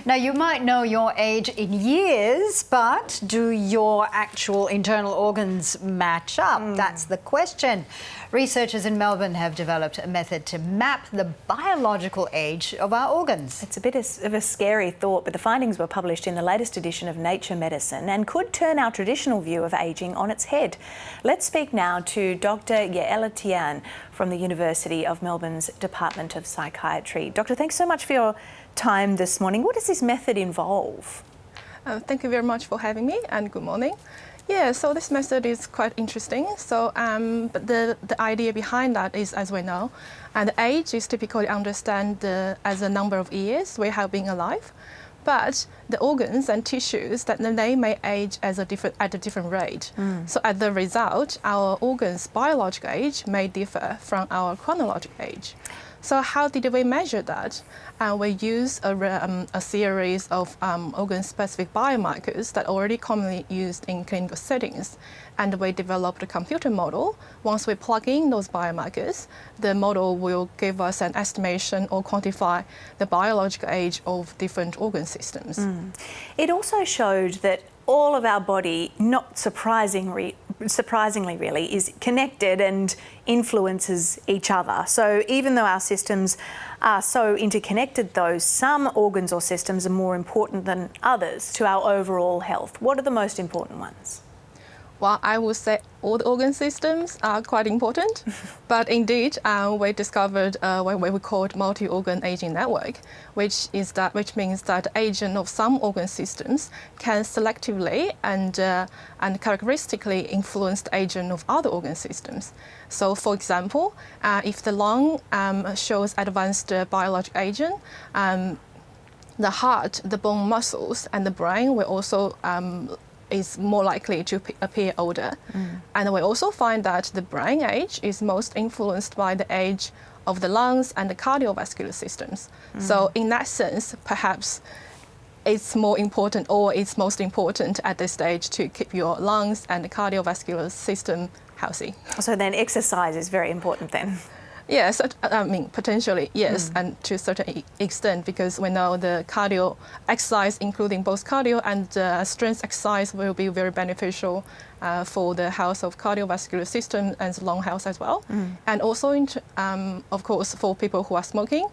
Now, you might know your age in years, but do your actual internal organs match up? That's the question. Researchers in Melbourne have developed a method to map the biological age of our organs. It's a bit of a scary thought, but the findings were published in the latest edition of Nature Medicine and could turn our traditional view of ageing on its head. Let's speak now to Dr. Tian from the University of Melbourne's Department of Psychiatry. Doctor, thanks so much for your time this morning. What does this method involve? Thank you very much for having me, and good morning. Yeah, so this method is quite interesting. So, but the idea behind that is, as we know, the age is typically understood as a number of years we have been alive, but the organs and tissues that they may age at a different rate. So, as a result, our organs' biological age may differ from our chronological age. So how did we measure that? We use a series of organ-specific biomarkers that are already commonly used in clinical settings. And we developed a computer model. Once we plug in those biomarkers, the model will give us an estimation or quantify the biological age of different organ systems. It also showed that all of our body, not surprisingly really, is connected and influences each other. So even though our systems are so interconnected, though, some organs or systems are more important than others to our overall health. What are the most important ones? Well, I would say all the organ systems are quite important, but indeed we discovered what we called multi-organ aging network, which means that aging of some organ systems can selectively and characteristically influence the aging of other organ systems. So, for example, if the lung shows advanced biological aging, the heart, the bone muscles, and the brain will also is more likely to appear older. And we also find that the brain age is most influenced by the age of the lungs and the cardiovascular systems. So in that sense, perhaps it's more important, or it's most important at this stage, to keep your lungs and the cardiovascular system healthy. So then exercise is very important then? Yes, I mean, potentially, yes, and to a certain extent, because we know the cardio exercise, including both cardio and strength exercise, will be very beneficial for the health of cardiovascular system and lung health as well. And also, of course, for people who are smoking,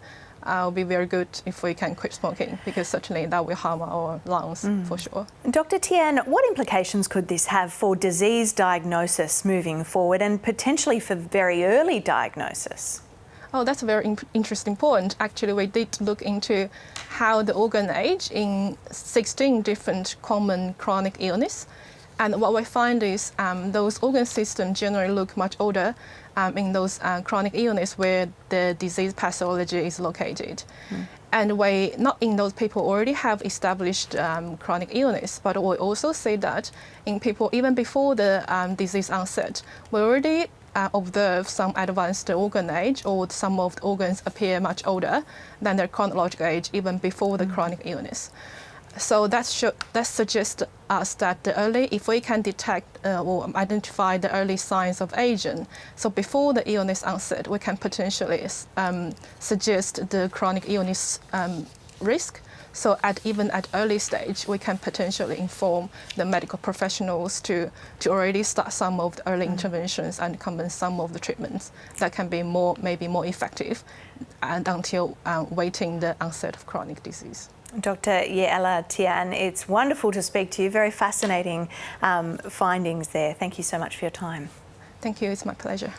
it will be very good if we can quit smoking, because certainly that will harm our lungs for sure. Dr. Tian, what implications could this have for disease diagnosis moving forward and potentially for very early diagnosis? Oh, that's a very interesting point. Actually, we did look into how the organ age in 16 different common chronic illness. And what we find is those organ systems generally look much older in those chronic illness where the disease pathology is located. And we, not in those people already have established chronic illness, but we also see that in people even before the disease onset, we already observe some advanced organ age, or some of the organs appear much older than their chronological age even before the chronic illness. So that suggests us that if we can detect or identify the early signs of aging, so before the illness onset, we can potentially suggest the chronic illness risk. So even at early stage, we can potentially inform the medical professionals to already start some of the early interventions and commence some of the treatments that can be maybe more effective, and until waiting the onset of chronic disease. Dr. Tian, it's wonderful to speak to you. Very fascinating findings there. Thank you so much for your time. Thank you. It's my pleasure.